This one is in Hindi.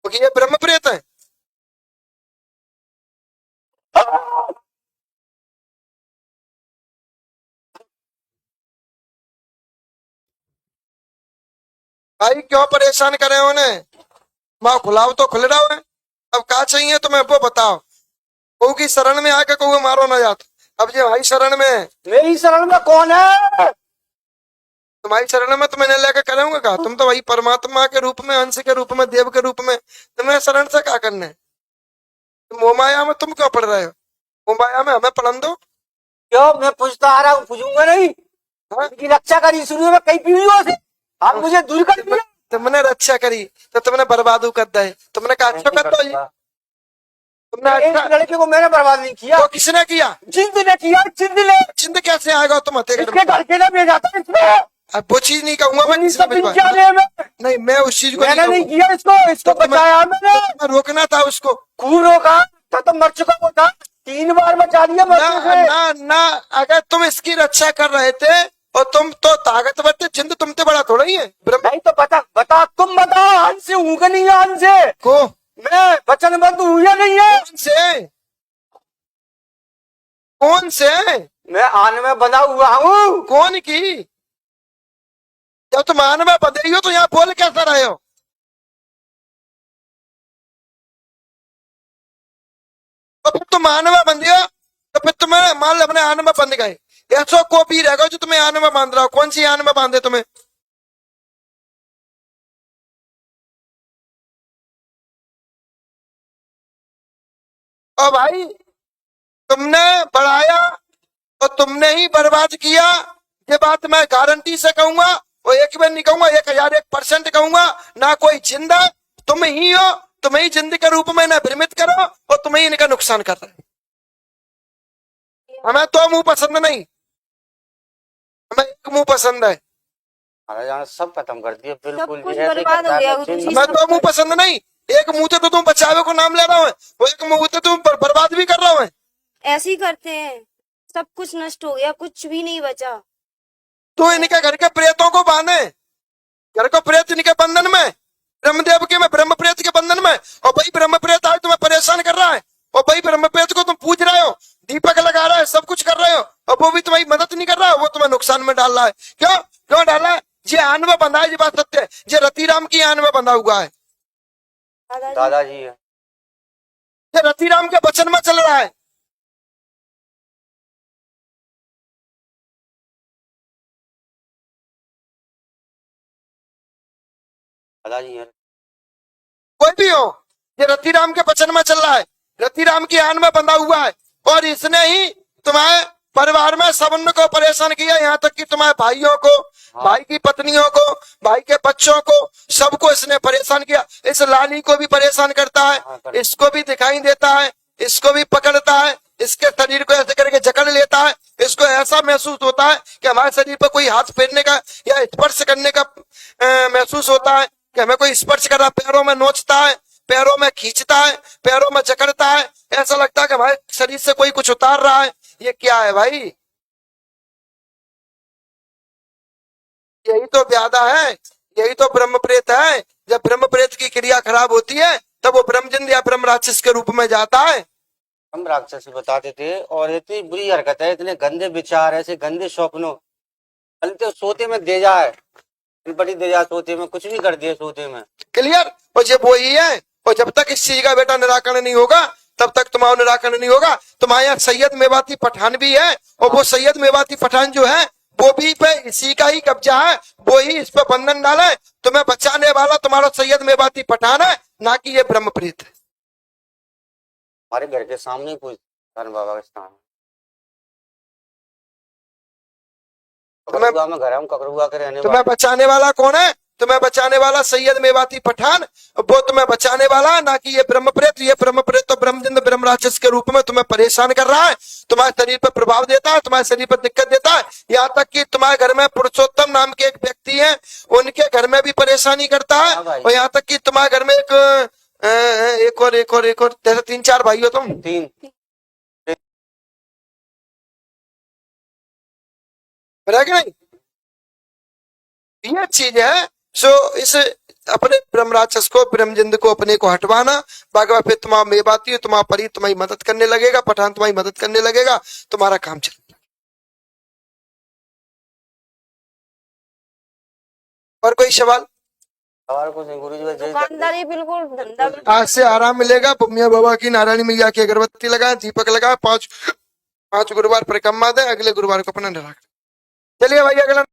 क्योंकि ये ब्रह्म प्रेत है। भाई क्यों परेशान करे उन्हें? माँ खुलाओ तो खुल रहा है। अब क्या चाहिए तुम्हें वो बताओ। कहू की शरण में आके कहू मारो ना जात। अब ये भाई शरण में है। मेरी शरण में कौन है? तुम्हारी शरण में तो मैंने लेकर करूंगा कहा। तुम तो वही परमात्मा के रूप में, अंश के रूप में, देव के रूप में, तुम्हें शरण से क्या करना है? मोह माया में तुम क्यों पढ़ रहे हो? मोह माया में हमें पढ़न दो। क्यों? मैं पूछता आ रहा हूँ, पूछूंगा नहीं। हाँ? उनकी रक्षा करी शुरू में कई पीढ़ियों से, अब मुझे दूर कर दिया। तुमने रक्षा करी तो तुमने बर्बादू कर दे। तुमने कहा अच्छा कर दो। ये तुमने एक अच्छा लड़के को मैंने बर्बाद नहीं किया, तो किसने किया? जिंद ने किया, जिंद ने। चिंद कैसे आएगा तुम हते घर इसके में? घर के ने भेजा था इसमें। अब वो चीज नहीं कहूंगा मैं। उन्नीस किसने सौ भिजवाया? पंचानवे में नहीं मैं उस चीज को मैंने नहीं कहूंगा। किया इसको, इसको तो तुम्हें- बचाया मैंने। तुम्हें रोकना था उसको। खून रोका था तो मर चुका वो था, 3 बार बचा दिया ना मरने से। ना ना, अगर तुम इसकी रक्षा कर रहे थे और तुम तो ताकतवर थे, जिंद तुमसे बड़ा थोड़ा ही है। ब्रह्म नहीं तो बता बता, तुम बताओ, हंस से हूं कि नहीं है? हंस से को मैं वचनबद्ध हूं या नहीं है? कौन से? कौन से? मैं आने में बना हुआ हूँ। कौन की? जब तुम आने में बंधे हो तो यहाँ बोल कैसा रहे हो? तो फिर तुम आने में बंधे हो तो फिर तुम्हें मान लो अपने आने में बंध गए। ऐसा को भी रहेगा जो तुम्हें आने में बांध रहा हो। कौन सी आने में बांधे तुम्हें? और भाई तुमने बढ़ाया और तुमने ही बर्बाद किया। ये बात मैं गारंटी से कहूंगा और एक बार नहीं कहूंगा, 1001% कहूंगा। ना कोई जिंदा, तुम ही हो। तुम्हें ही जिंदगी के रूप में ना भ्रमित करो और तुम्हें ही इनका नुकसान कर रहे हैं। हमें तो मुंह पसंद नहीं, हमें एक मुंह पसंद है। महाराज यहाँ सब खत्म कर दिया, सब बिल्कुल कुछ भी ऐसे बर्बाद हो गया करता है, गुरुजी। हमें तो मुंह पसंद नहीं। एक मुंह से तो तुम बचावे को नाम ले रहा हो, वो एक मुंह से तुम बर्बाद भी कर रहा हो। ऐसे ही करते हैं, सब कुछ नष्ट हो गया, कुछ भी नहीं बचा। तो इनके घर के प्रेतों को बांधे। घर को प्रेत इनके बंधन में, ब्रह्मदेव के में ब्रह्म प्रेत के बंधन में। और भाई ब्रह्म प्रेत आज तुम्हें परेशान कर रहा है और भाई ब्रह्म प्रेत को तुम पूज रहे हो, दीपक लगा रहा है, सब कुछ कर रहे हो और वो भी तुम्हारी मदद नहीं कर रहा है। वो तुम्हें नुकसान में डाल रहा है। क्यों क्यों डाला है? ये आन में बंधा है, ये बात सत्य है। ये रतिराम की आन में बंधा हुआ है। दादाजी है। ये रतिराम के वचन में चल रहा है। दादाजी है। कोई भी हो, ये रतिराम के वचन में चल रहा है। रतिराम की आन में बंधा हुआ है और इसने ही तुम्हारे परिवार में सबन को परेशान किया। यहाँ तक कि तुम्हारे भाइयों को, भाई की पत्नियों को, भाई के बच्चों को, सबको इसने परेशान किया। इस लाली को भी परेशान करता है, इसको भी दिखाई देता है, इसको भी पकड़ता है, इसके शरीर को ऐसे करके जकड़ लेता है। इसको ऐसा महसूस होता है कि हमारे शरीर पर कोई हाथ फेरने का या स्पर्श करने का महसूस होता है कि हमें कोई स्पर्श कर रहा। पैरों में नोचता है, पैरों में खींचता है, पैरों में जकड़ता है। ऐसा लगता है कि हमारे शरीर से कोई कुछ उतार रहा है। ये क्या है भाई? यही तो व्याधा है, यही तो ब्रह्म प्रेत है। जब ब्रह्म प्रेत की क्रिया खराब होती है तब वो ब्रह्मजिंद या ब्रह्म राक्षस के रूप में जाता है। हम राक्षस बताते थे और इतनी बुरी हरकत है, इतने गंदे विचार, ऐसे गंदे स्वप्नों। तो सोते में दे जाए, बड़ी दे जाए, सोते में कुछ भी कर दिए, सोते में। क्लियर? और ये वो ही है। और जब तक इस चीज का बेटा निराकरण नहीं होगा तब तक तुम्हारा निराकरण नहीं होगा। तुम्हारे यहाँ सैयद मेवाती पठान भी है और वो सैयद मेवाती पठान जो है वो भी पे इसी का ही कब्जा है। वो ही इस पे बंधन डाला है। तुम्हें बचाने वाला तुम्हारा सैयद मेवाती पठान है, ना कि ये ब्रह्म प्रेत है। हमारे घर के सामने ही पूछ बाबा के सामने। ककरुआ में घर है, हम ककरुआ के रहने वाले। तुम्हें बचाने वाला कौन है? तुम्हें बचाने वाला सैयद मेवाती पठान, वो तुम्हें बचाने वाला, ना कि ये ब्रह्म प्रेत। ये ब्रह्म प्रेत तो ब्रह्मजिंद ब्रह्म राक्षस के रूप में तुम्हें परेशान कर रहा है। तुम्हारे शरीर पर प्रभाव देता है, तुम्हारे शरीर पर दिक्कत देता है। यहाँ तक कि तुम्हारे घर में पुरुषोत्तम नाम के एक व्यक्ति है, उनके घर में भी परेशानी करता है। और यहाँ तक कि तुम्हारे घर में एक और जैसे 3-4 भाई हो तुम। 3 है कि नहीं? ये चीज है। सो इस अपने ब्रह्म राक्षस को, ब्रह्म जिंद को अपने को हटवाना। बाकी फिर तुम्हारा मेवाती, तुम्हारा परी तुम्हारी मदद करने लगेगा, पठान तुम्हारी मदद करने लगेगा, तुम्हारा काम चल। और कोई सवाल? और कुछ नहीं गुरु जी, बस यही दुकानदारी बिल्कुल धंधा बिल्कुल आज से आराम मिलेगा। मियाँ बाबा की, नारायणी मैया की अगरबत्ती लगाए, दीपक लगाए, 5 गुरुवार परिक्रमा दे, अगले गुरुवार को अपना निराकरण। चलिए भाई अगला